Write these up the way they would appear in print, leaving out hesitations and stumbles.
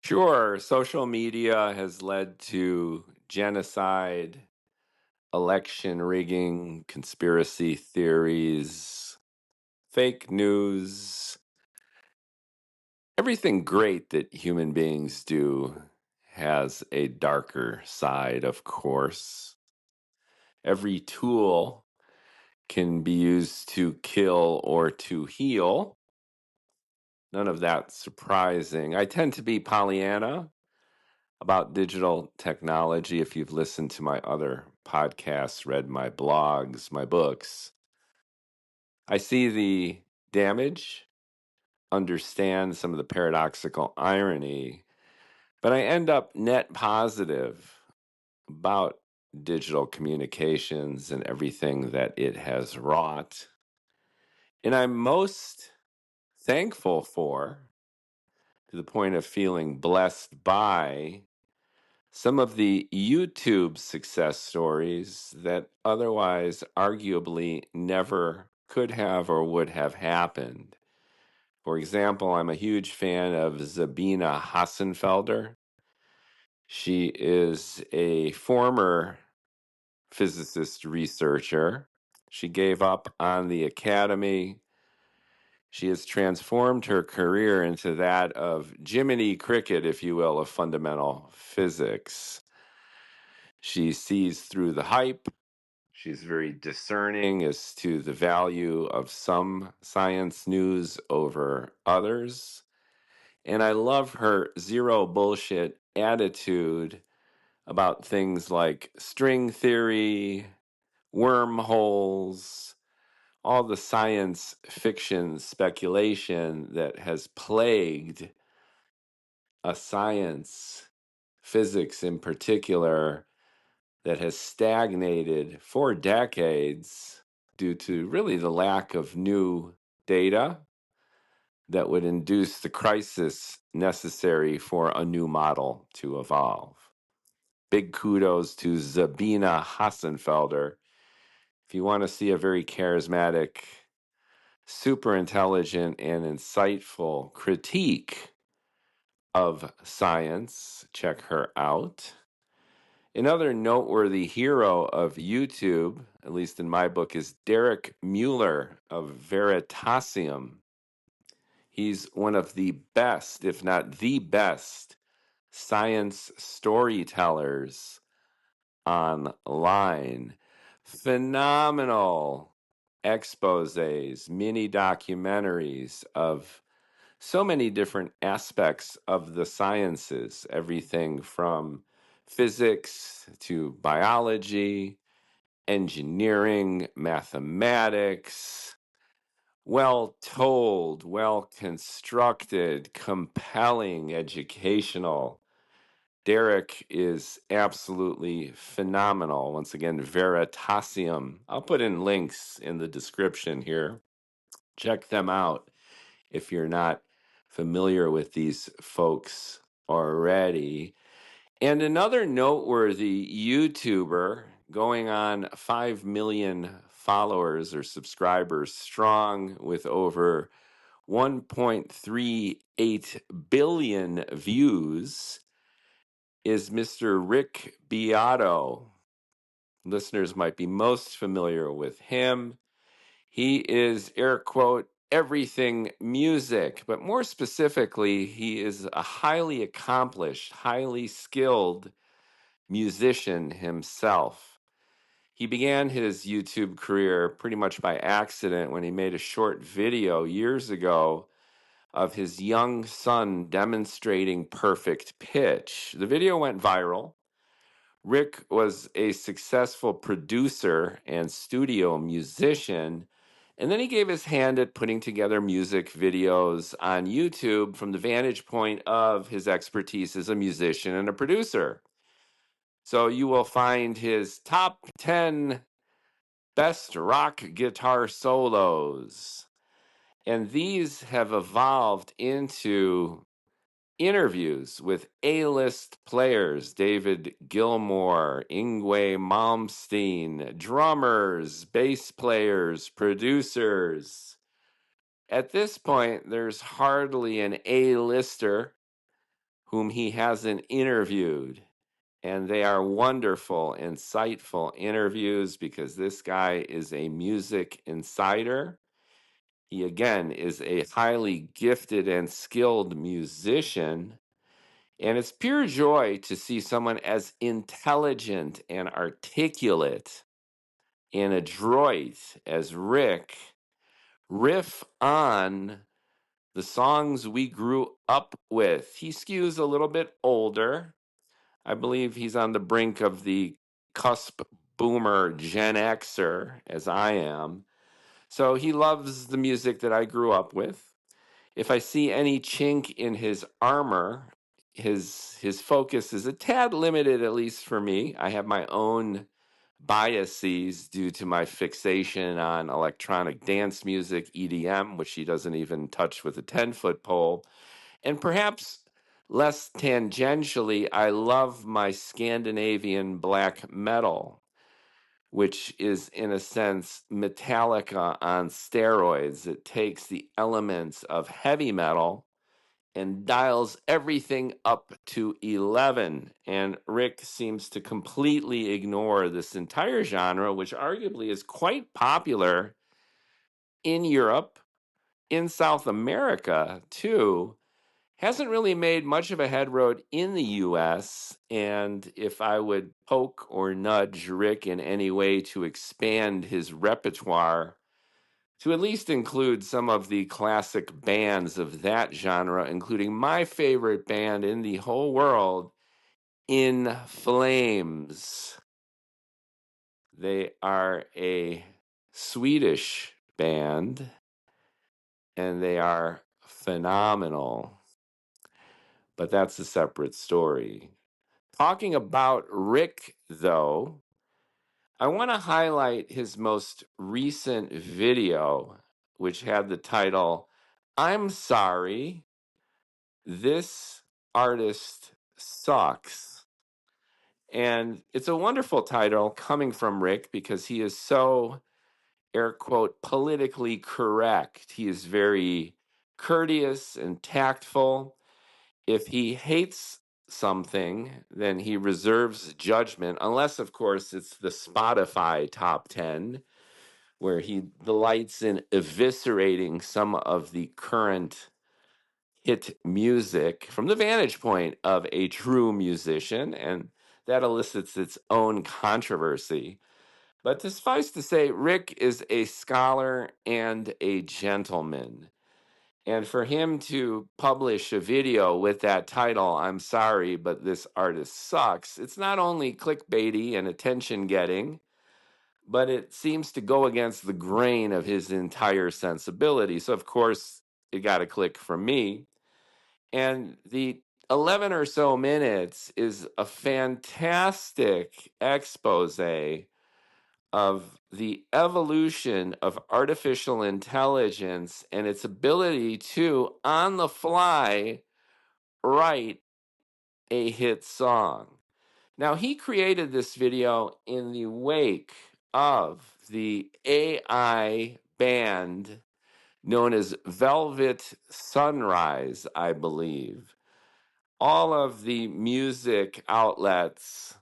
Sure, social media has led to genocide, election rigging, conspiracy theories, fake news, everything great that human beings do has a darker side, of course. Every tool can be used to kill or to heal. None of that surprising. I tend to be Pollyanna about digital technology. If you've listened to my other podcasts, read my blogs, my books, I see the damage, understand some of the paradoxical irony, but I end up net positive about digital communications and everything that it has wrought. And I'm most thankful for, to the point of feeling blessed by, some of the YouTube success stories that otherwise arguably never could have or would have happened. For example, I'm a huge fan of Sabina Hassenfelder. She is a former physicist researcher. She gave up on the academy. She has transformed her career into that of Jiminy Cricket, if you will, of fundamental physics. She sees through the hype. She's very discerning as to the value of some science news over others. And I love her zero bullshit attitude about things like string theory, wormholes, all the science fiction speculation that has plagued a science, physics in particular, that has stagnated for decades due to really the lack of new data that would induce the crisis necessary for a new model to evolve. Big kudos to Sabina Hassenfelder. If you want to see a very charismatic, super intelligent, and insightful critique of science, check her out. Another noteworthy hero of YouTube, at least in my book, is Derek Mueller of Veritasium. He's one of the best, if not the best, science storytellers online. Phenomenal exposés, mini documentaries of so many different aspects of the sciences, everything from physics to biology, engineering, mathematics. Well told, well constructed, compelling, educational. Derek is absolutely phenomenal. Once again, Veritasium. I'll put in links in the description here. Check them out if you're not familiar with these folks already. And another noteworthy YouTuber going on 5 million followers or subscribers strong with over 1.38 billion views is Mr. Rick Beato. Listeners might be most familiar with him. He is, air quote, everything music, but more specifically, he is a highly accomplished, highly skilled musician himself. He began his YouTube career pretty much by accident when he made a short video years ago of his young son demonstrating perfect pitch. The video went viral. Rick was a successful producer and studio musician, and then he gave his hand at putting together music videos on YouTube from the vantage point of his expertise as a musician and a producer. So you will find his top 10 best rock guitar solos. And these have evolved into interviews with A-list players, David Gilmour, Yngwie Malmsteen, drummers, bass players, producers. At this point, there's hardly an A-lister whom he hasn't interviewed. And they are wonderful, insightful interviews because this guy is a music insider. He, again, is a highly gifted and skilled musician. And it's pure joy to see someone as intelligent and articulate and adroit as Rick riff on the songs we grew up with. He skews a little bit older. I believe he's on the brink of the cusp boomer Gen Xer, as I am. So he loves the music that I grew up with. If I see any chink in his armor, his focus is a tad limited, at least for me. I have my own biases due to my fixation on electronic dance music, EDM, which he doesn't even touch with a 10-foot pole. And perhaps less tangentially, I love my Scandinavian black metal, which is, in a sense, Metallica on steroids. It takes the elements of heavy metal and dials everything up to 11. And Rick seems to completely ignore this entire genre, which arguably is quite popular in Europe, in South America, too. Hasn't really made much of a headroad in the US. And if I would poke or nudge Rick in any way to expand his repertoire, to at least include some of the classic bands of that genre, including my favorite band in the whole world, In Flames. They are a Swedish band, and they are phenomenal. But that's a separate story. Talking about Rick, though, I want to highlight his most recent video, which had the title, I'm Sorry, This Artist Sucks. And it's a wonderful title coming from Rick because he is so, air quote, politically correct. He is very courteous and tactful. If he hates something, then he reserves judgment, unless, of course, it's the Spotify top 10, where he delights in eviscerating some of the current hit music from the vantage point of a true musician, and that elicits its own controversy. But suffice to say, Rick is a scholar and a gentleman. And for him to publish a video with that title, I'm sorry, but this artist sucks, it's not only clickbaity and attention getting, but it seems to go against the grain of his entire sensibility. So, of course, it got a click from me. And the 11 or so minutes is a fantastic expose of the evolution of artificial intelligence and its ability to, on the fly, write a hit song. Now, he created this video in the wake of the AI band known as Velvet Sunrise, I believe. All of the music outlets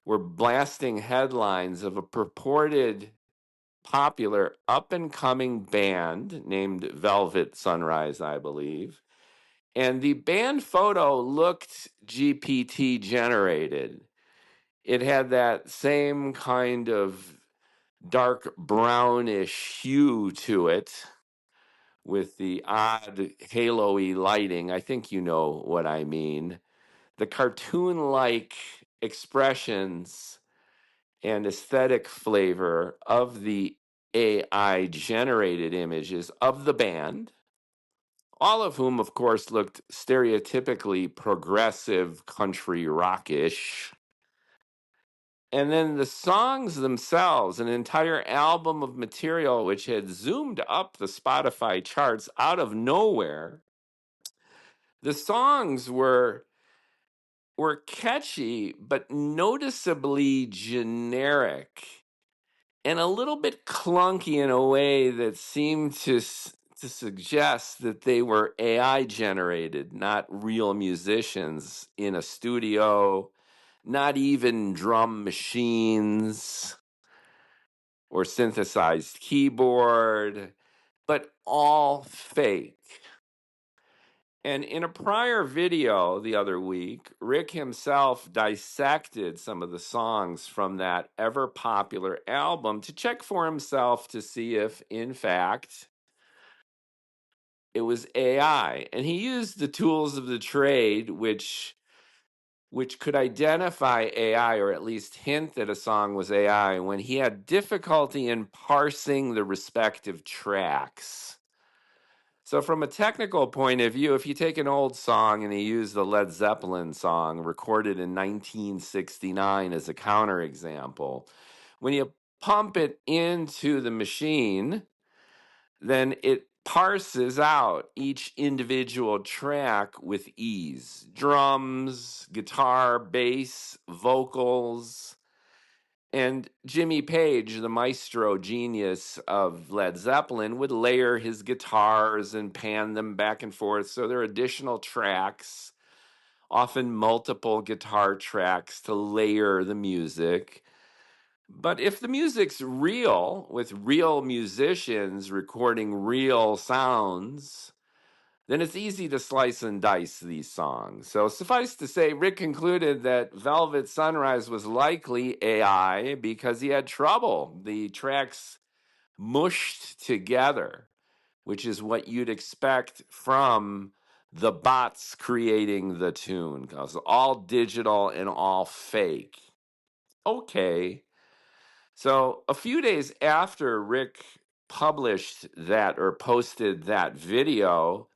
were blasting headlines of a purported popular up-and-coming band named Velvet Sunrise, I believe. And the band photo looked GPT generated. It had that same kind of dark brownish hue to it with the odd halo-y lighting. I think you know what I mean. The cartoon-like expressions and aesthetic flavor of the AI generated images of the band, all of whom, of course, looked stereotypically progressive country rockish. And then the songs themselves, an entire album of material which had zoomed up the Spotify charts out of nowhere. The songs were catchy, but noticeably generic and a little bit clunky in a way that seemed to suggest that they were AI generated, not real musicians in a studio, not even drum machines or synthesized keyboard, but all fake. And in a prior video the other week, Rick himself dissected some of the songs from that ever popular album to check for himself to see if, in fact, it was AI. And he used the tools of the trade, which could identify AI or at least hint that a song was AI when he had difficulty in parsing the respective tracks. So, from a technical point of view, if you take an old song and you use the Led Zeppelin song recorded in 1969 as a counterexample, when you pump it into the machine, then it parses out each individual track with ease. Drums, guitar, bass, vocals. And Jimmy Page, the maestro genius of Led Zeppelin, would layer his guitars and pan them back and forth. So there are additional tracks, often multiple guitar tracks to layer the music. But if the music's real, with real musicians recording real sounds, then it's easy to slice and dice these songs. So suffice to say, Rick concluded that Velvet Sunrise was likely AI because he had trouble. The tracks mushed together, which is what you'd expect from the bots creating the tune, because all digital and all fake. Okay. So a few days after Rick published that or posted that video,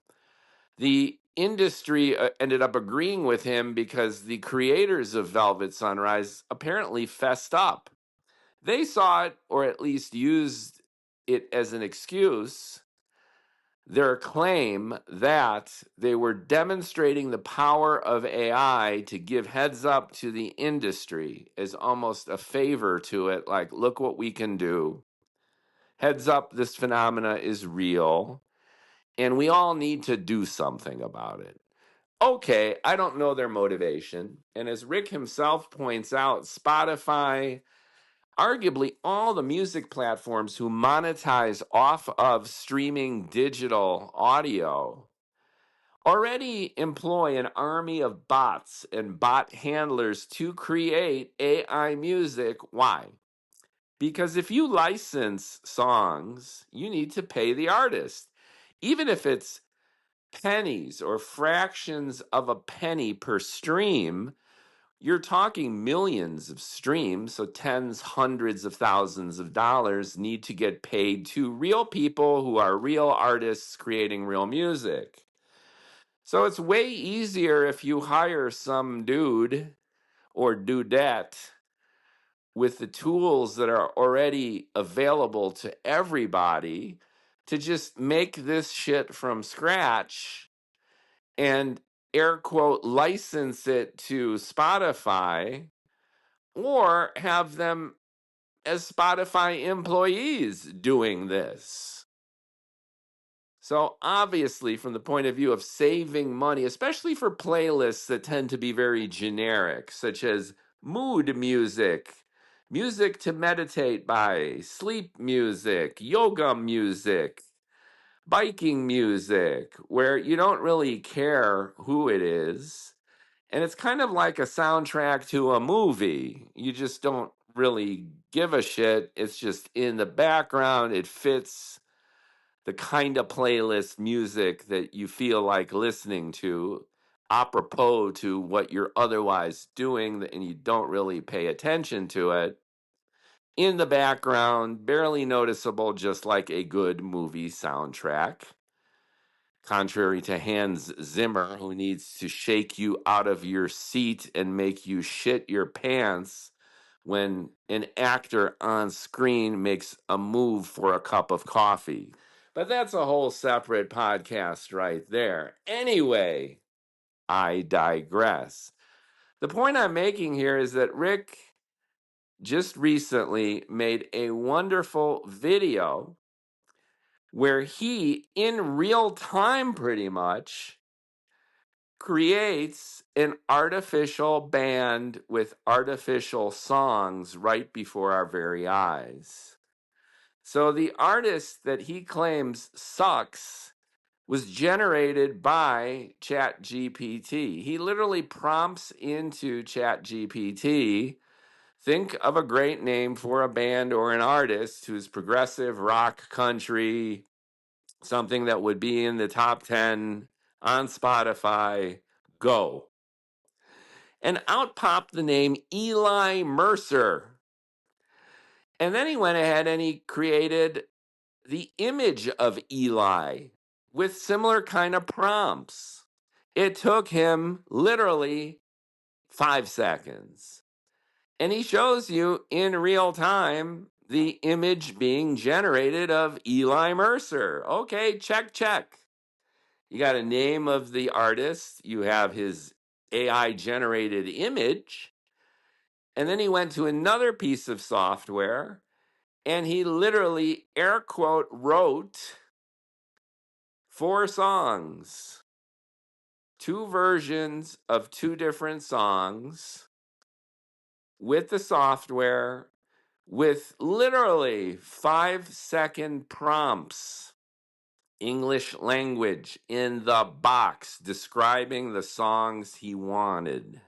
the industry ended up agreeing with him because the creators of Velvet Sunrise apparently fessed up. They saw it, or at least used it as an excuse, their claim that they were demonstrating the power of AI to give heads up to the industry as almost a favor to it, like, look what we can do. Heads up, this phenomena is real, and we all need to do something about it. Okay, I don't know their motivation. And as Rick himself points out, Spotify, arguably all the music platforms who monetize off of streaming digital audio, already employ an army of bots and bot handlers to create AI music. Why? Because if you license songs, you need to pay the artist. Even if it's pennies or fractions of a penny per stream, you're talking millions of streams, so tens, hundreds of thousands of dollars need to get paid to real people who are real artists creating real music. So it's way easier if you hire some dude or dudette with the tools that are already available to everybody to just make this shit from scratch and air quote license it to Spotify, or have them as Spotify employees doing this. So obviously, from the point of view of saving money, especially for playlists that tend to be very generic, such as mood music, music to meditate by, sleep music, yoga music, biking music, where you don't really care who it is. And it's kind of like a soundtrack to a movie. You just don't really give a shit. It's just in the background. It fits the kind of playlist music that you feel like listening to, apropos to what you're otherwise doing, and you don't really pay attention to it. In the background, barely noticeable, just like a good movie soundtrack. Contrary to Hans Zimmer, who needs to shake you out of your seat and make you shit your pants when an actor on screen makes a move for a cup of coffee. But that's a whole separate podcast right there. Anyway, I digress. The point I'm making here is that Rick just recently made a wonderful video where he, in real time pretty much, creates an artificial band with artificial songs right before our very eyes. So the artist that he claims sucks was generated by ChatGPT. He literally prompts into ChatGPT, think of a great name for a band or an artist who's progressive rock, country, something that would be in the top 10 on Spotify. Go. And out popped the name Eli Mercer. And then he went ahead and he created the image of Eli with similar kind of prompts. It took him literally 5 seconds. And he shows you in real time the image being generated of Eli Mercer. Okay, check, check. You got a name of the artist, you have his AI generated image, and then he went to another piece of software and he literally air quote wrote 4 songs, 2 versions of 2 different songs with the software with literally 5-second prompts. English language in the box describing the songs he wanted.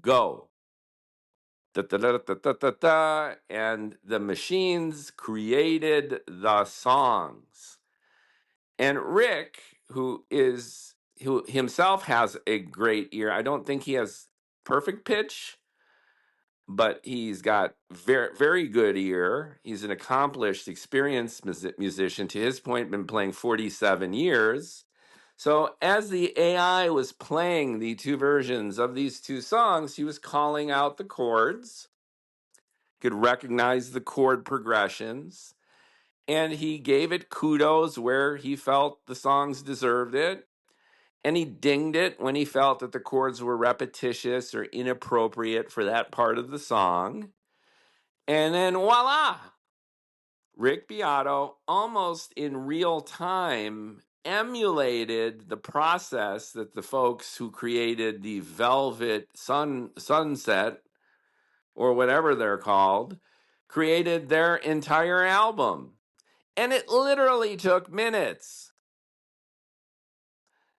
Go. Da, da, da, da, da, da, da, and the machines created the songs. And Rick, who himself has a great ear, I don't think he has perfect pitch, but he's got very, very good ear. He's an accomplished, experienced musician. To his point, been playing 47 years. So as the AI was playing the 2 versions of these 2 songs, he was calling out the chords, could recognize the chord progressions, and he gave it kudos where he felt the songs deserved it. And he dinged it when he felt that the chords were repetitious or inappropriate for that part of the song. And then voila, Rick Beato, almost in real time, emulated the process that the folks who created the Velvet Sunset, or whatever they're called, created their entire album. And it literally took minutes.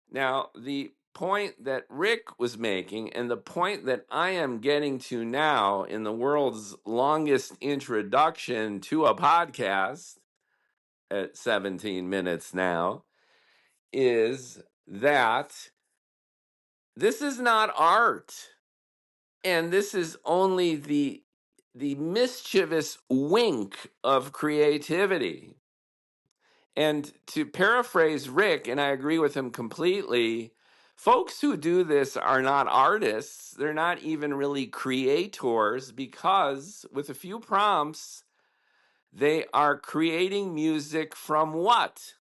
Now, the point that Rick was making, and the point that I am getting to now in the world's longest introduction to a podcast at 17 minutes now, is that this is not art. And this is only the mischievous wink of creativity. And to paraphrase Rick, and I agree with him completely, folks who do this are not artists. They're not even really creators because with a few prompts, they are creating music from what?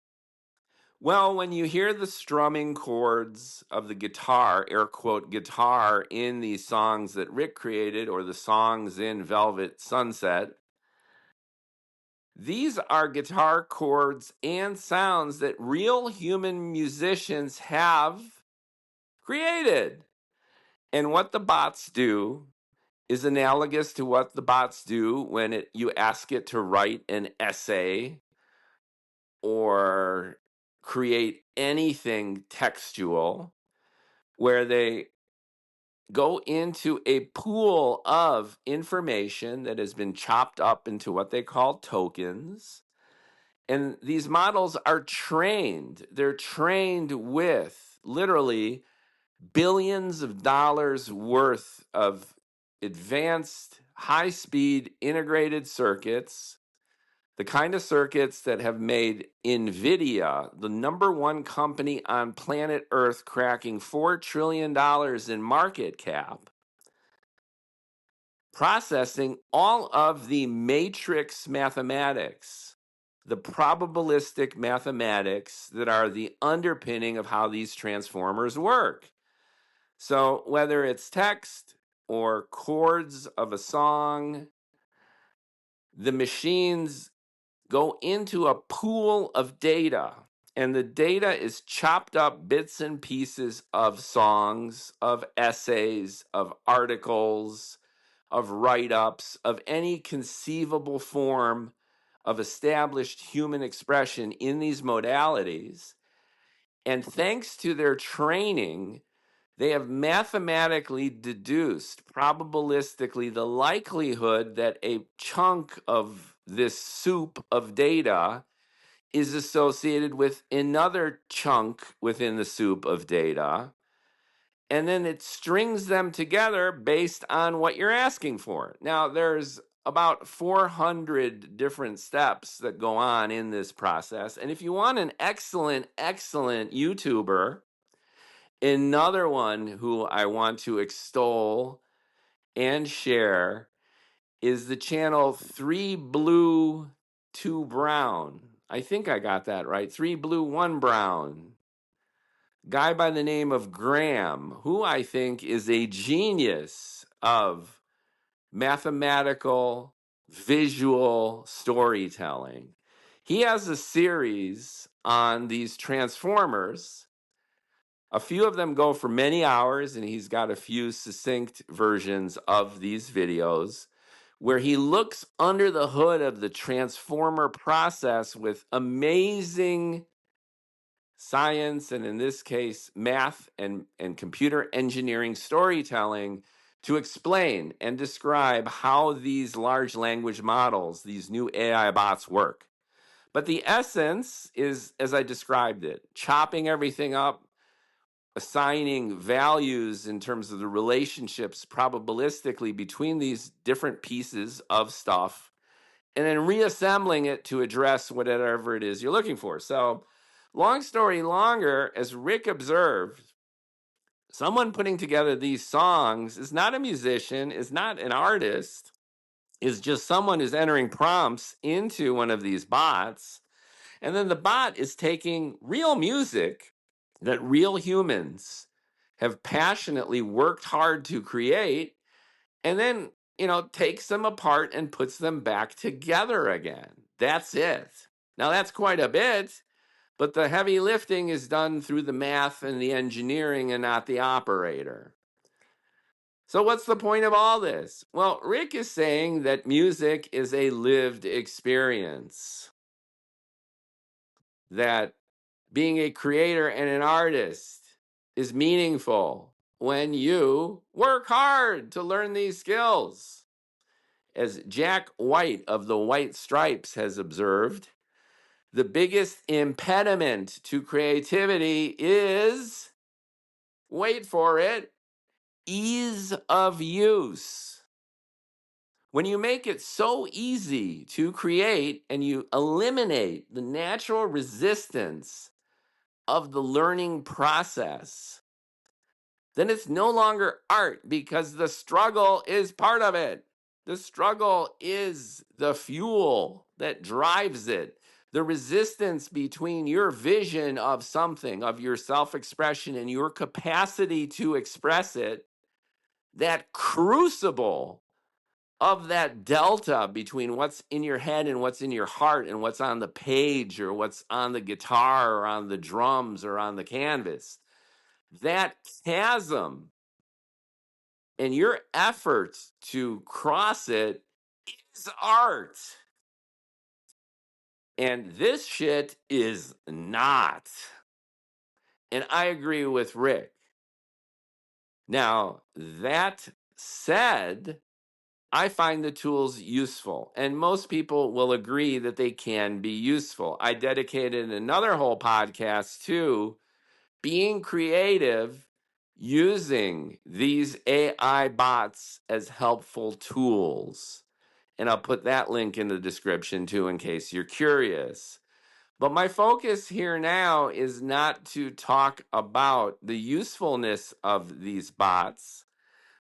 Well, when you hear the strumming chords of the guitar, air quote, guitar in these songs that Rick created or the songs in Velvet Sunset, these are guitar chords and sounds that real human musicians have created. And what the bots do is analogous to what the bots do when you ask it to write an essay or create anything textual, where they go into a pool of information that has been chopped up into what they call tokens. And these models are trained. They're trained with literally billions of dollars worth of advanced, high-speed integrated circuits, the kind of circuits that have made NVIDIA the number 1 company on planet Earth, cracking $4 trillion in market cap, processing all of the matrix mathematics, the probabilistic mathematics that are the underpinning of how these transformers work. So whether it's text or chords of a song, the machines go into a pool of data, and the data is chopped up bits and pieces of songs, of essays, of articles, of write-ups, of any conceivable form of established human expression in these modalities. And thanks to their training, they have mathematically deduced, probabilistically, the likelihood that a chunk of this soup of data is associated with another chunk within the soup of data. And then it strings them together based on what you're asking for. Now, there's about 400 different steps that go on in this process. And if you want an excellent, excellent YouTuber, another one who I want to extol and share is the channel 3 Blue 2 Brown. I think I got that right. 3 Blue 1 Brown. Guy by the name of Graham, who I think is a genius of mathematical visual storytelling. He has a series on these transformers. A few of them go for many hours, and he's got a few succinct versions of these videos where he looks under the hood of the transformer process with amazing science, and in this case, math and computer engineering storytelling to explain and describe how these large language models, these new AI bots work. But the essence is, as I described it, chopping everything up, assigning values in terms of the relationships probabilistically between these different pieces of stuff, and then reassembling it to address whatever it is you're looking for. So, long story longer, as Rick observed, someone putting together these songs is not a musician, is not an artist, is just someone who's entering prompts into one of these bots. And then the bot is taking real music that real humans have passionately worked hard to create, and then, takes them apart and puts them back together again. That's it. Now, that's quite a bit, but the heavy lifting is done through the math and the engineering and not the operator. So what's the point of all this? Well, Rick is saying that music is a lived experience, that being a creator and an artist is meaningful when you work hard to learn these skills. As Jack White of the White Stripes has observed, the biggest impediment to creativity is, wait for it, ease of use. When you make it so easy to create and you eliminate the natural resistance of the learning process, then it's no longer art because the struggle is part of it. The struggle is the fuel that drives it. The resistance between your vision of something, of your self-expression, and your capacity to express it, that crucible of that delta between what's in your head and what's in your heart and what's on the page or what's on the guitar or on the drums or on the canvas, that chasm and your efforts to cross it is art. And this shit is not. And I agree with Rick. Now, that said, I find the tools useful, and most people will agree that they can be useful. I dedicated another whole podcast to being creative using these AI bots as helpful tools. And I'll put that link in the description too in case you're curious. But my focus here now is not to talk about the usefulness of these bots,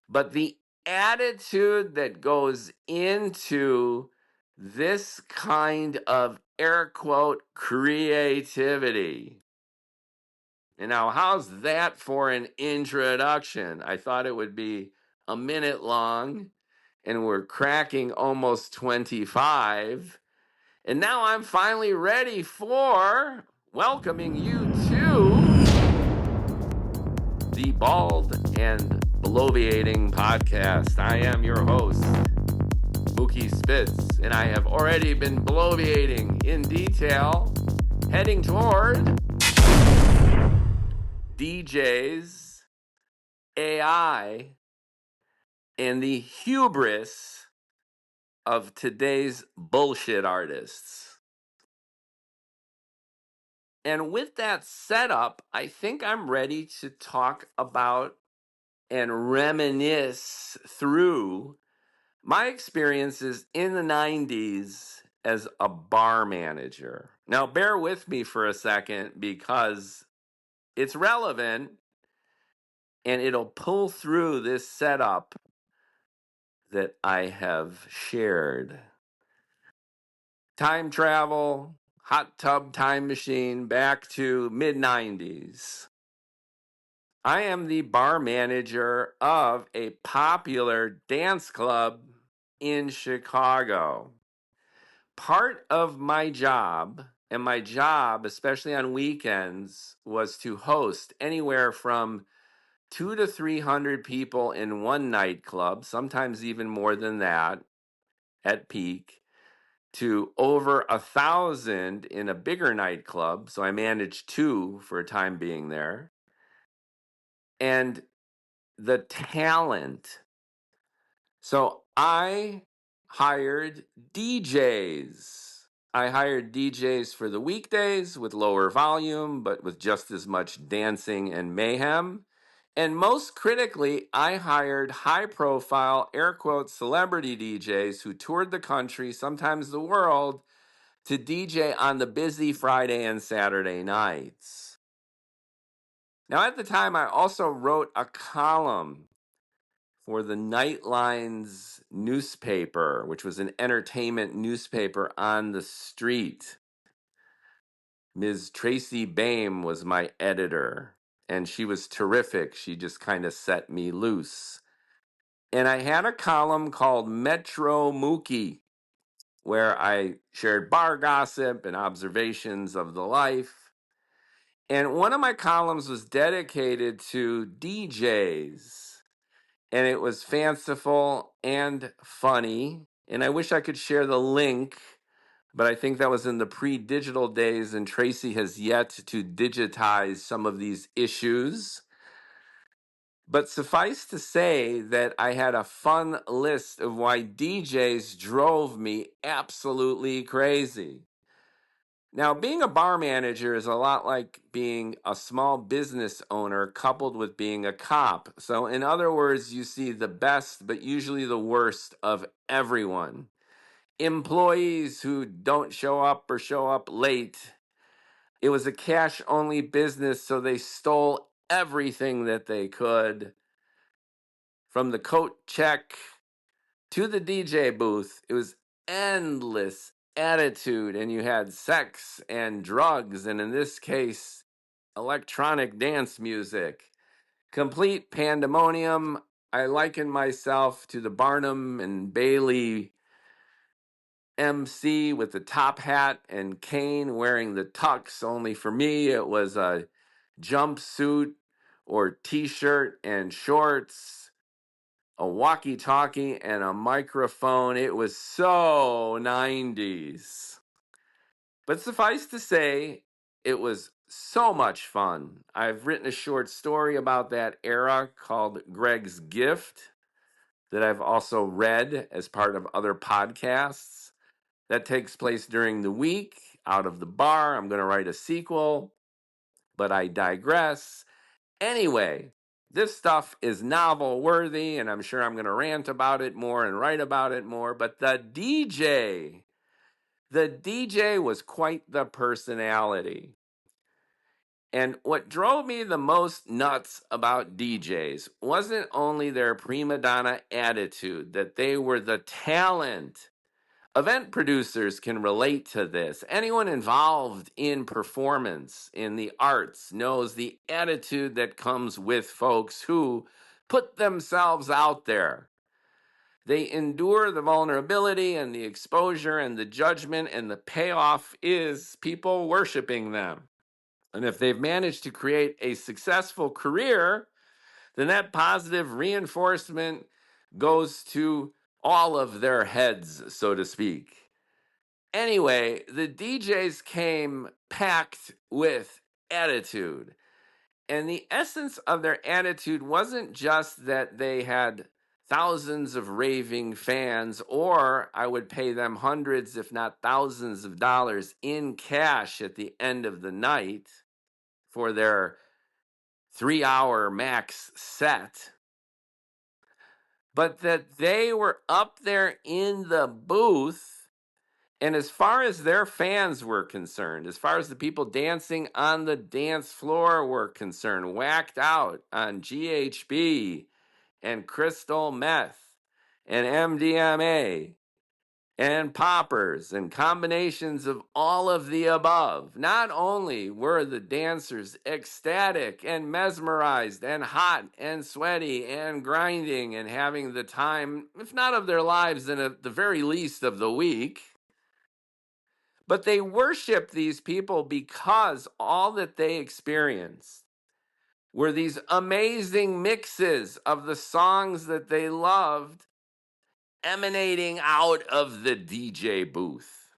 but the attitude that goes into this kind of air quote creativity. And now, how's that for an introduction? I thought it would be a minute long, and we're cracking almost 25. And now I'm finally ready for welcoming you to the Bald and Bloviating Podcast. I am your host, Mookie Spitz, and I have already been bloviating in detail, heading toward DJs, AI, and the hubris of today's bullshit artists. And with that setup, I think I'm ready to talk about and reminisce through my experiences in the 90s as a bar manager. Now, bear with me for a second because it's relevant and it'll pull through this setup that I have shared. Time travel, hot tub time machine back to mid-90s. I am the bar manager of a popular dance club in Chicago. Part of my job, and my job, especially on weekends, was to host anywhere from 200 to 300 people in one nightclub, sometimes even more than that at peak, to over 1,000 in a bigger nightclub. So I managed two for a time being there. And the talent. So I hired DJs. I hired DJs for the weekdays with lower volume, but with just as much dancing and mayhem. And most critically, I hired high profile, air quotes, celebrity DJs who toured the country, sometimes the world, to DJ on the busy Friday and Saturday nights. Now, at the time, I also wrote a column for the Nightlines newspaper, which was an entertainment newspaper on the street. Ms. Tracy Baim was my editor, and she was terrific. She just kind of set me loose. And I had a column called Metro Mookie, where I shared bar gossip and observations of the life. And one of my columns was dedicated to DJs. And it was fanciful and funny. And I wish I could share the link, but I think that was in the pre-digital days, and Tracy has yet to digitize some of these issues. But suffice to say that I had a fun list of why DJs drove me absolutely crazy. Now, being a bar manager is a lot like being a small business owner coupled with being a cop. So, in other words, you see the best, but usually the worst of everyone. Employees who don't show up or show up late. It was a cash-only business, so they stole everything that they could. From the coat check to the DJ booth, it was endless attitude, and you had sex and drugs, and in this case, electronic dance music. Complete pandemonium. I liken myself to the Barnum and Bailey MC with the top hat and cane wearing the tux, only for me it was a jumpsuit or t-shirt and shorts, a walkie-talkie, and a microphone. It was so 90s. But suffice to say, it was so much fun. I've written a short story about that era called Greg's Gift that I've also read as part of other podcasts. That takes place during the week, out of the bar. I'm going to write a sequel, but I digress. Anyway, this stuff is novel worthy, and I'm sure I'm going to rant about it more and write about it more. But the DJ was quite the personality. And what drove me the most nuts about DJs wasn't only their prima donna attitude, that they were the talent. Event producers can relate to this. Anyone involved in performance, in the arts, knows the attitude that comes with folks who put themselves out there. They endure the vulnerability and the exposure and the judgment, and the payoff is people worshiping them. And if they've managed to create a successful career, then that positive reinforcement goes to all of their heads, so to speak. Anyway, the DJs came packed with attitude. And the essence of their attitude wasn't just that they had thousands of raving fans, or I would pay them hundreds, if not thousands of dollars in cash at the end of the night for their 3-hour max set, but that they were up there in the booth. And as far as their fans were concerned, as far as the people dancing on the dance floor were concerned, whacked out on GHB and crystal meth and MDMA and poppers and combinations of all of the above, not only were the dancers ecstatic and mesmerized and hot and sweaty and grinding and having the time, if not of their lives, then at the very least of the week, but they worshiped these people because all that they experienced were these amazing mixes of the songs that they loved emanating out of the DJ booth.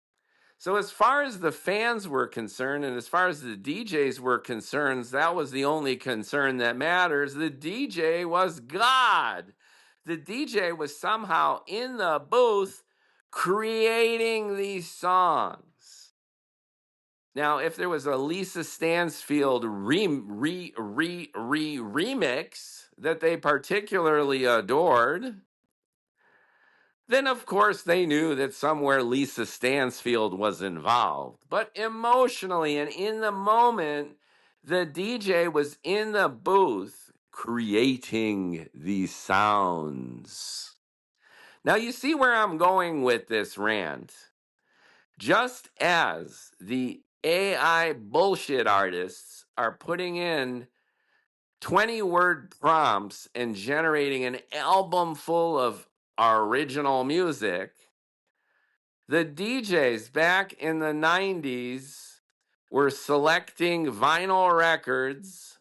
So as far as the fans were concerned, and as far as the DJs were concerned, that was the only concern that matters. The DJ was God. The DJ was somehow in the booth creating these songs. Now, if there was a Lisa Stansfield remix that they particularly adored, then of course they knew that somewhere Lisa Stansfield was involved. But emotionally and in the moment, the DJ was in the booth creating these sounds. Now you see where I'm going with this rant. Just as the AI bullshit artists are putting in 20-word prompts and generating an album full of original music, the DJs back in the 90s were selecting vinyl records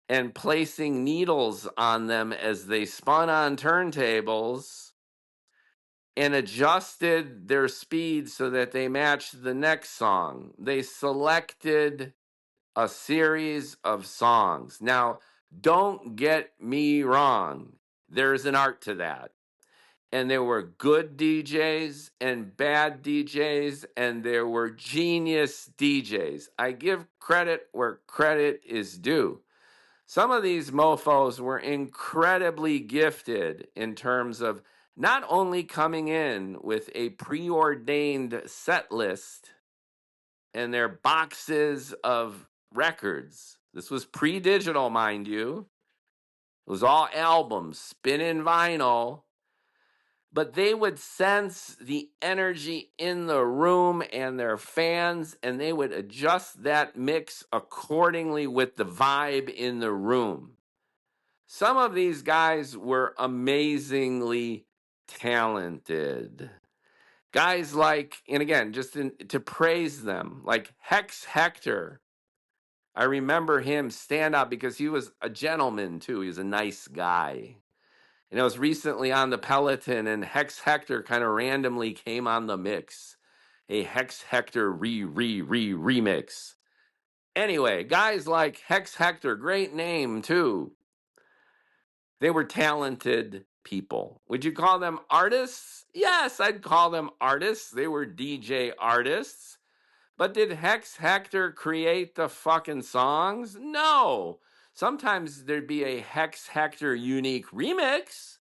and placing needles on them as they spun on turntables and adjusted their speed so that they matched the next song. They selected a series of songs. Now, don't get me wrong. There's an art to that. And there were good DJs and bad DJs, and there were genius DJs. I give credit where credit is due. Some of these mofos were incredibly gifted in terms of not only coming in with a preordained set list and their boxes of records. This was pre-digital, mind you. It was all albums, spinning vinyl. But they would sense the energy in the room and their fans, and they would adjust that mix accordingly with the vibe in the room. Some of these guys were amazingly talented. Guys like, and again, to praise them, like Hex Hector. I remember him stand up because he was a gentleman too. He was a nice guy. And I was recently on the Peloton, and Hex Hector kind of randomly came on the mix. A Hex Hector remix. Anyway, guys like Hex Hector, great name too. They were talented people. Would you call them artists? Yes, I'd call them artists. They were DJ artists. But did Hex Hector create the fucking songs? No. Sometimes there'd be a Hex Hector unique remix,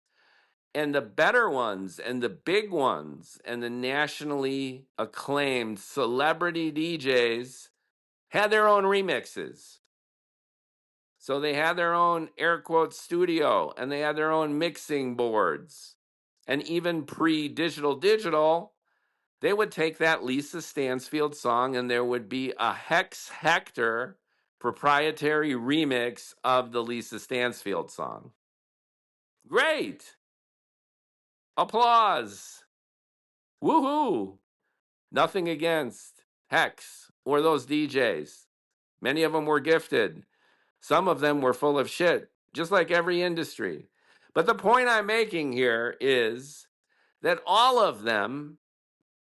and the better ones and the big ones and the nationally acclaimed celebrity DJs had their own remixes. So they had their own air quote studio, and they had their own mixing boards. And even digital, they would take that Lisa Stansfield song and there would be a Hex Hector proprietary remix of the Lisa Stansfield song. Great. applause, woohoo. Nothing against Hex or those DJs. Many of them were gifted. Some of them were full of shit, just like every industry. But the point I'm making here is that all of them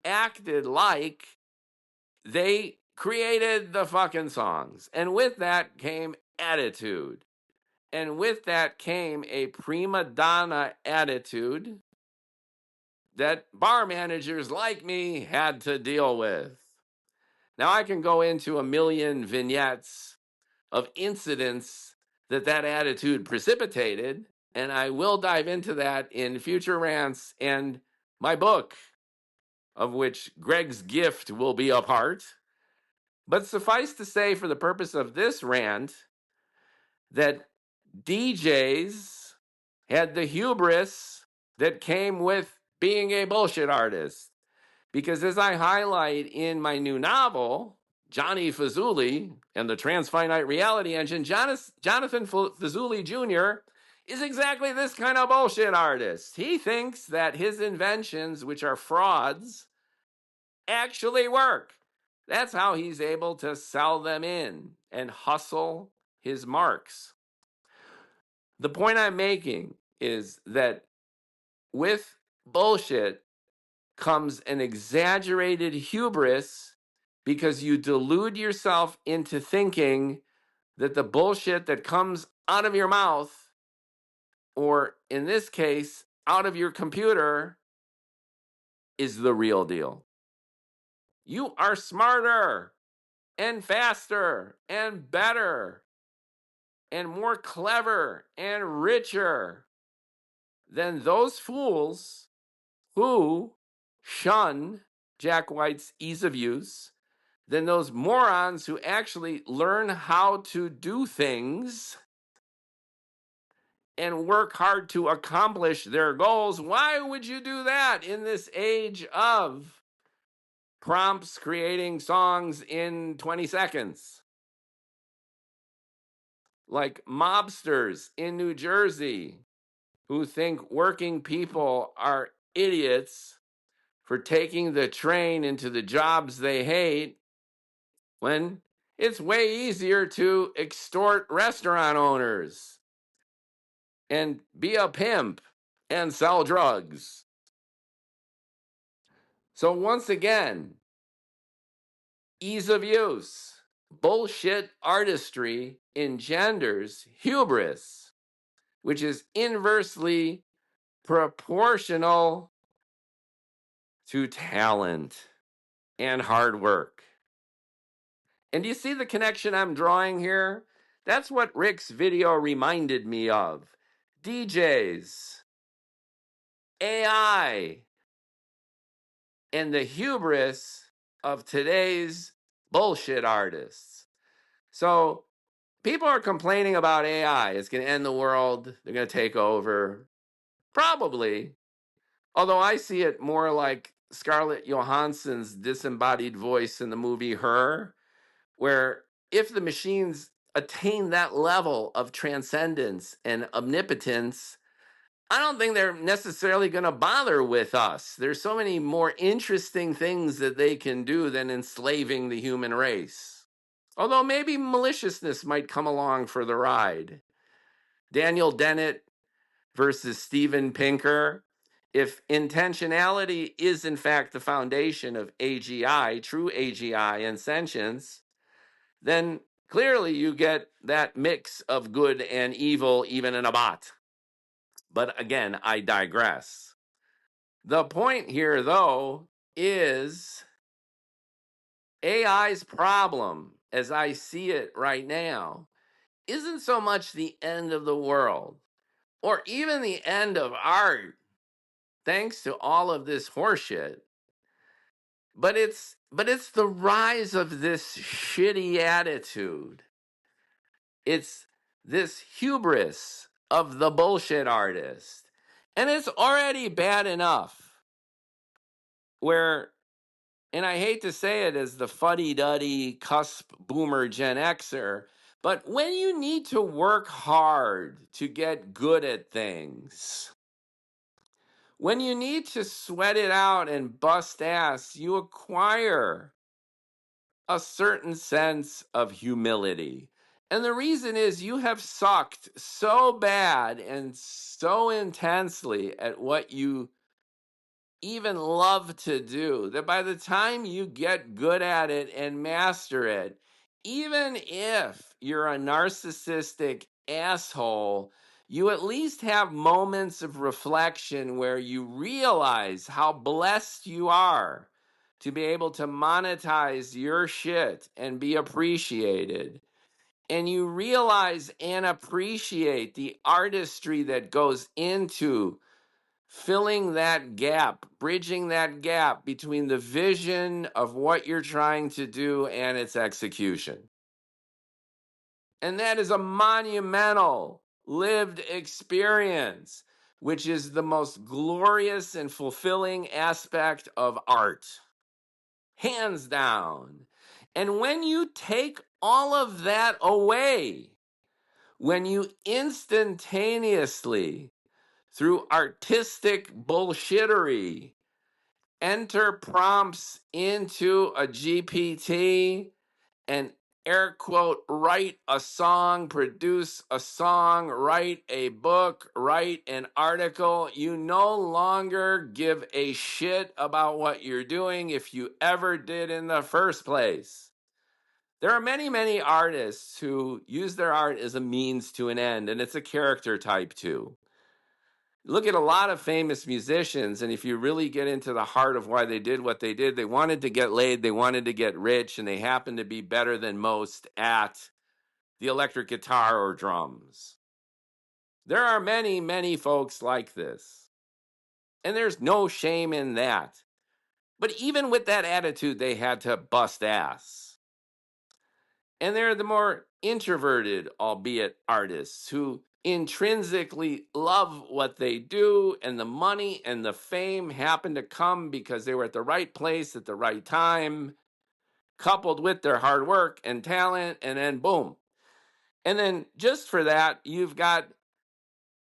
acted like they created the fucking songs. And with that came attitude. And with that came a prima donna attitude that bar managers like me had to deal with. Now, I can go into a million vignettes of incidents that attitude precipitated, and I will dive into that in future rants and my book, of which Greg's Gift will be a part. But suffice to say, for the purpose of this rant, that DJs had the hubris that came with being a bullshit artist. Because as I highlight in my new novel, Johnny Fazuli and the Transfinite Reality Engine, Jonathan Fazuli Jr. is exactly this kind of bullshit artist. He thinks that his inventions, which are frauds, actually work. That's how he's able to sell them in and hustle his marks. The point I'm making is that with bullshit comes an exaggerated hubris because you delude yourself into thinking that the bullshit that comes out of your mouth, or in this case, out of your computer, is the real deal. You are smarter and faster and better and more clever and richer than those fools who shun Jack White's ease of use, than those morons who actually learn how to do things and work hard to accomplish their goals. Why would you do that in this age of prompts creating songs in 20 seconds? Like mobsters in New Jersey who think working people are idiots for taking the train into the jobs they hate, when it's way easier to extort restaurant owners and be a pimp and sell drugs. So once again, ease of use. Bullshit artistry engenders hubris, which is inversely proportional to talent and hard work. And do you see the connection I'm drawing here? That's what Rick's video reminded me of. DJs, AI, and the hubris of today's bullshit artists. So people are complaining about AI. It's going to end the world. They're going to take over. Probably. Although I see it more like Scarlett Johansson's disembodied voice in the movie Her, where if the machines attain that level of transcendence and omnipotence, I don't think they're necessarily going to bother with us. There's so many more interesting things that they can do than enslaving the human race. Although maybe maliciousness might come along for the ride. Daniel Dennett versus Steven Pinker. If intentionality is in fact the foundation of AGI, true AGI and sentience, then clearly you get that mix of good and evil even in a bot. But again, I digress. The point here, though, is AI's problem, as I see it right now, isn't so much the end of the world or even the end of art, thanks to all of this horseshit. But it's the rise of this shitty attitude. It's this hubris of the bullshit artist. And it's already bad enough where, and I hate to say it as the fuddy-duddy cusp boomer Gen Xer, but when you need to work hard to get good at things, When you need to sweat it out and bust ass, you acquire a certain sense of humility. And the reason is you have sucked so bad and so intensely at what you even love to do that by the time you get good at it and master it, even if you're a narcissistic asshole, you at least have moments of reflection where you realize how blessed you are to be able to monetize your shit and be appreciated. And you realize and appreciate the artistry that goes into filling that gap, bridging that gap between the vision of what you're trying to do and its execution. And that is a monumental lived experience, which is the most glorious and fulfilling aspect of art, hands down. And when you take all of that away, when you instantaneously, through artistic bullshittery, enter prompts into a GPT and air quote, write a song, produce a song, write a book, write an article. You no longer give a shit about what you're doing if you ever did in the first place. There are many, many artists who use their art as a means to an end, and it's a character type too. Look at a lot of famous musicians, and if you really get into the heart of why they did what they did, they wanted to get laid, they wanted to get rich, and they happened to be better than most at the electric guitar or drums. There are many, many folks like this, and there's no shame in that. But even with that attitude, they had to bust ass. And they're the more introverted, albeit artists, who intrinsically love what they do, and the money and the fame happen to come because they were at the right place at the right time, coupled with their hard work and talent, and then boom. And then just for that, you've got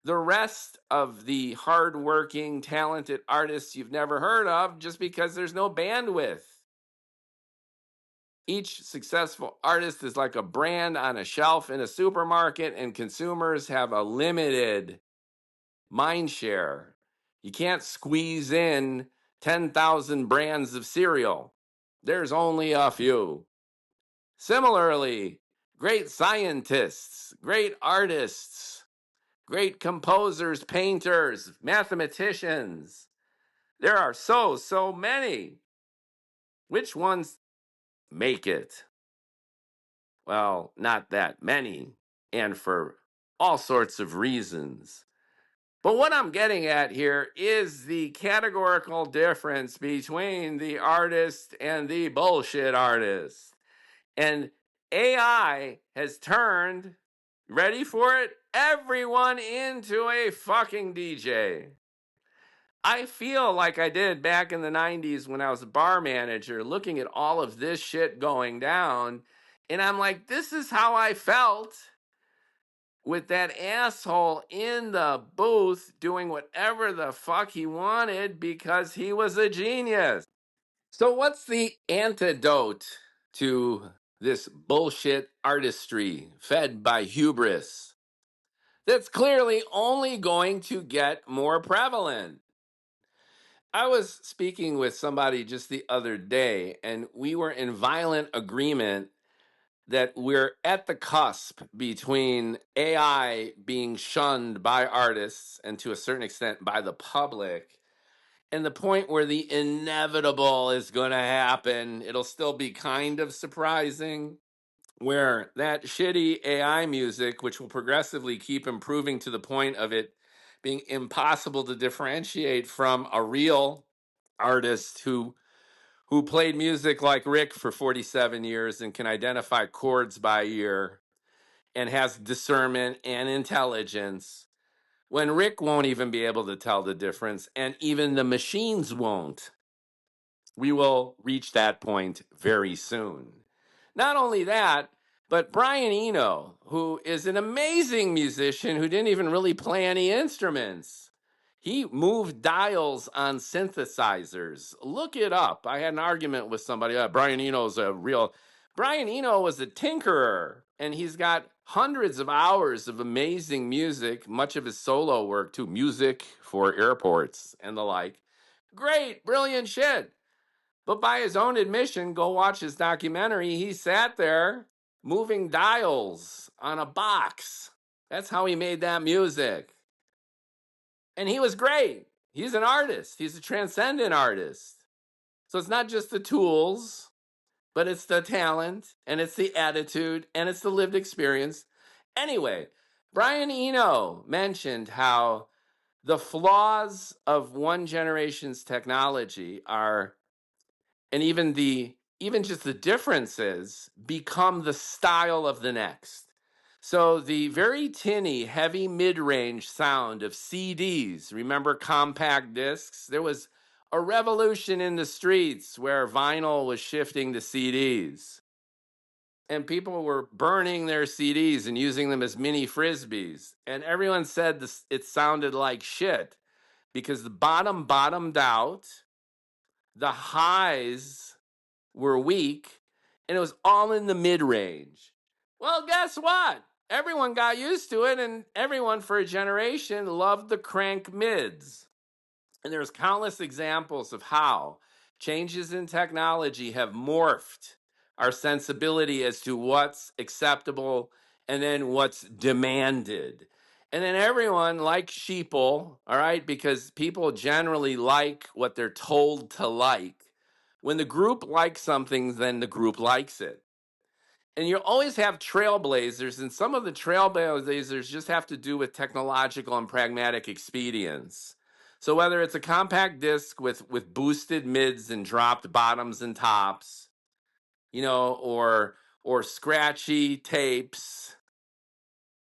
the rest of the hardworking, talented artists you've never heard of just because there's no bandwidth. Each successful artist is like a brand on a shelf in a supermarket, and consumers have a limited mind share. You can't squeeze in 10,000 brands of cereal. There's only a few. Similarly, great scientists, great artists, great composers, painters, mathematicians. There are so many. Which ones make it? Well, not that many, and for all sorts of reasons. But what I'm getting at here is the categorical difference between the artist and the bullshit artist. And AI has turned, ready for it, everyone into a fucking DJ. I feel like I did back in the 90s when I was a bar manager, looking at all of this shit going down. And I'm like, this is how I felt with that asshole in the booth doing whatever the fuck he wanted because he was a genius. So, what's the antidote to this bullshit artistry fed by hubris that's clearly only going to get more prevalent? I was speaking with somebody just the other day, and we were in violent agreement that we're at the cusp between AI being shunned by artists and to a certain extent by the public, and the point where the inevitable is going to happen. It'll still be kind of surprising, where that shitty AI music, which will progressively keep improving to the point of it being impossible to differentiate from a real artist who played music like Rick for 47 years and can identify chords by ear and has discernment and intelligence, when Rick won't even be able to tell the difference, and even the machines won't. We will reach that point very soon. Not only that, but Brian Eno, who is an amazing musician who didn't even really play any instruments, He moved dials on synthesizers. Look it up. I had an argument with somebody. Brian Eno's a real. Brian Eno was a tinkerer, and he's got hundreds of hours of amazing music, much of his solo work too, music for airports and the like. Great, brilliant shit. But by his own admission, go watch his documentary. He sat there moving dials on a box. That's how he made that music. And he was great. He's an artist. He's a transcendent artist. So it's not just the tools, but it's the talent, and it's the attitude, and it's the lived experience. Anyway, Brian Eno mentioned how the flaws of one generation's technology are, and even just the differences become the style of the next. So the very tinny, heavy mid-range sound of CDs, remember compact discs? There was a revolution in the streets where vinyl was shifting to CDs. And people were burning their CDs and using them as mini frisbees. And everyone said it sounded like shit because the bottom bottomed out, the highs were weak, and it was all in the mid-range. Well, guess what? Everyone got used to it, and everyone for a generation loved the crank mids. And there's countless examples of how changes in technology have morphed our sensibility as to what's acceptable and then what's demanded. And then everyone, like sheeple, all right, because people generally like what they're told to like. When the group likes something, then the group likes it. And you always have trailblazers, and some of the trailblazers just have to do with technological and pragmatic expedience. So whether it's a compact disc with boosted mids and dropped bottoms and tops, or scratchy tapes,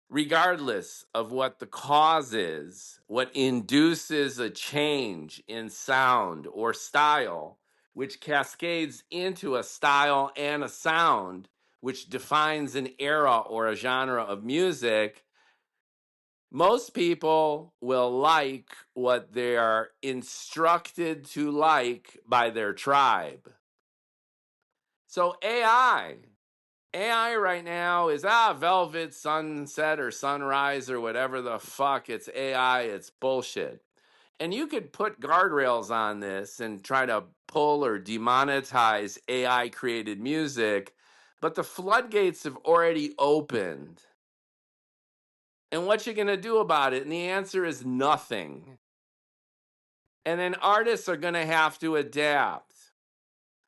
regardless of what the cause is, what induces a change in sound or style, which cascades into a style and a sound, which defines an era or a genre of music, most people will like what they are instructed to like by their tribe. So AI right now is velvet sunset or sunrise or whatever the fuck. It's AI, it's bullshit. And you could put guardrails on this and try to pull or demonetize AI created music, but the floodgates have already opened. And what you going to do about it? And the answer is nothing. And then artists are going to have to adapt.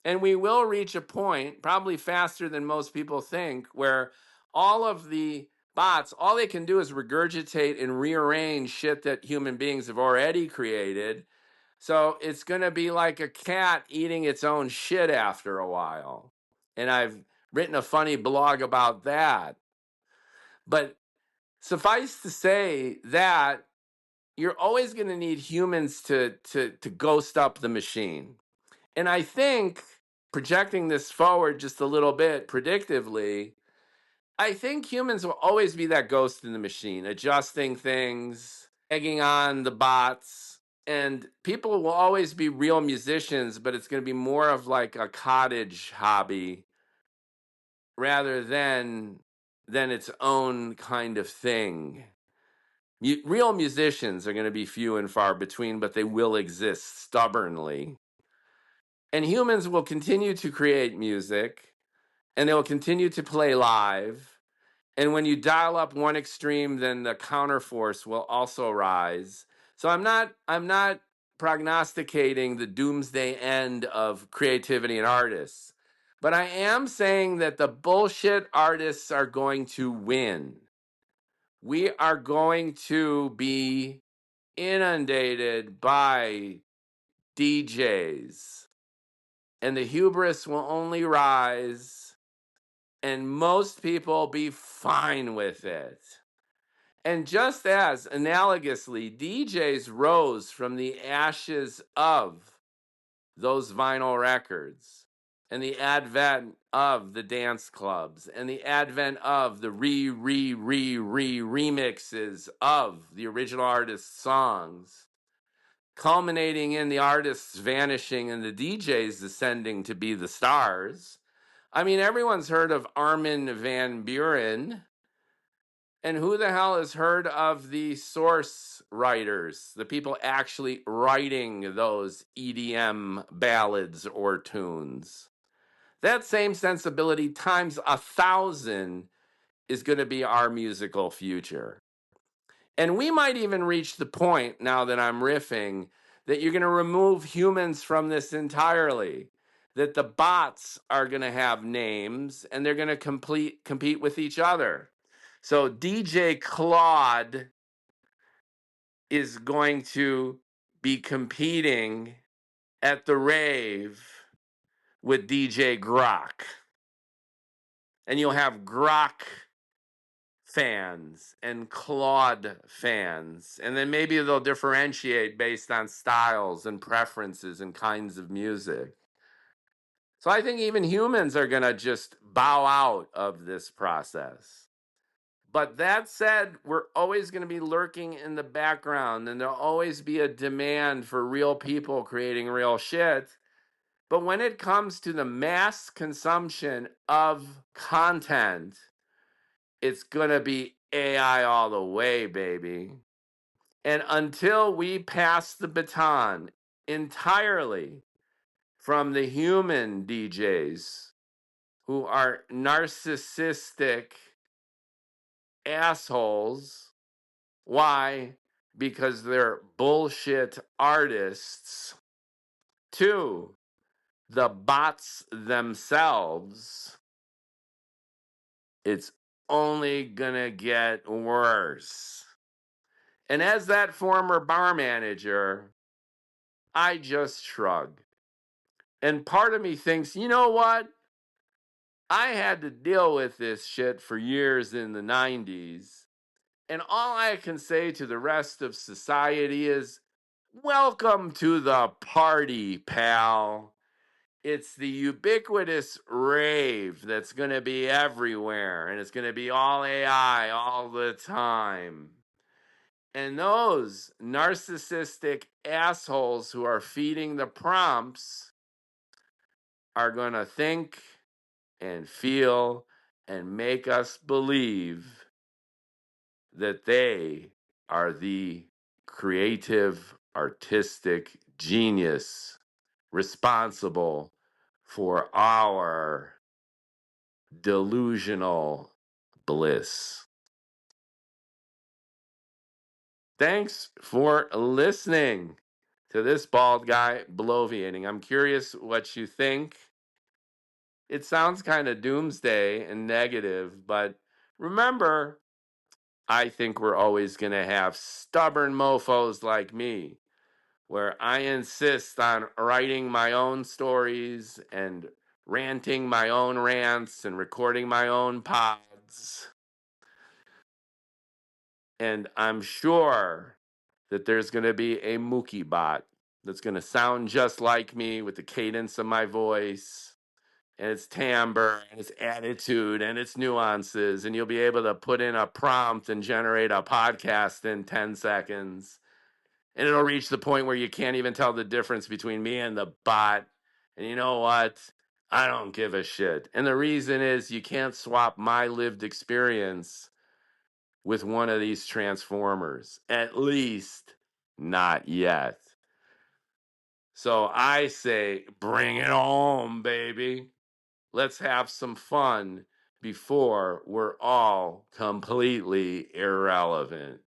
And we will reach a point, probably faster than most people think, where all of the bots, all they can do is regurgitate and rearrange shit that human beings have already created. So it's going to be like a cat eating its own shit after a while. And I've written a funny blog about that. But suffice to say that you're always going to need humans to ghost up the machine. And I think, projecting this forward just a little bit predictively, I think humans will always be that ghost in the machine, adjusting things, egging on the bots, and people will always be real musicians, but it's going to be more of like a cottage hobby rather than its own kind of thing. Real musicians are going to be few and far between, but they will exist stubbornly. And humans will continue to create music, and they will continue to play live. And when you dial up one extreme, then the counterforce will also rise. So I'm not prognosticating the doomsday end of creativity and artists. But I am saying that the bullshit artists are going to win. We are going to be inundated by DJs, and the hubris will only rise, and most people be fine with it. And just as analogously, DJs rose from the ashes of those vinyl records and the advent of the dance clubs and the advent of the remixes of the original artist's songs. culminating in the artists vanishing and the DJs descending to be the stars. I mean, everyone's heard of Armin van Buuren. And who the hell has heard of the source writers, the people actually writing those EDM ballads or tunes? That same sensibility times 1,000 is going to be our musical future. And we might even reach the point, now that I'm riffing, that you're going to remove humans from this entirely. That the bots are going to have names and they're going to compete with each other. So DJ Claude is going to be competing at the rave with DJ Grok. And you'll have Grok fans and Claude fans. And then maybe they'll differentiate based on styles and preferences and kinds of music. So I think even humans are going to just bow out of this process. But that said, we're always going to be lurking in the background, and there'll always be a demand for real people creating real shit. But when it comes to the mass consumption of content, it's going to be AI all the way, baby. And until we pass the baton entirely from the human DJs who are narcissistic assholes. Why? Because they're bullshit artists. 2, the bots themselves. It's only gonna get worse. And as that former bar manager, I just shrug. And part of me thinks, you know what? I had to deal with this shit for years in the 90s. And all I can say to the rest of society is, welcome to the party, pal. It's the ubiquitous rave that's going to be everywhere, and it's going to be all AI all the time. And those narcissistic assholes who are feeding the prompts are going to think and feel and make us believe that they are the creative, artistic genius responsible for our delusional bliss. Thanks for listening to this bald guy bloviating. I'm curious what you think. It sounds kind of doomsday and negative, but remember, I think we're always going to have stubborn mofos like me, where I insist on writing my own stories and ranting my own rants and recording my own pods. And I'm sure that there's going to be a Mookie bot that's going to sound just like me with the cadence of my voice and its timbre and its attitude and its nuances. And you'll be able to put in a prompt and generate a podcast in 10 seconds. And it'll reach the point where you can't even tell the difference between me and the bot. And you know what? I don't give a shit. And the reason is you can't swap my lived experience with one of these transformers. At least not yet. So I say, bring it home, baby. Let's have some fun before we're all completely irrelevant.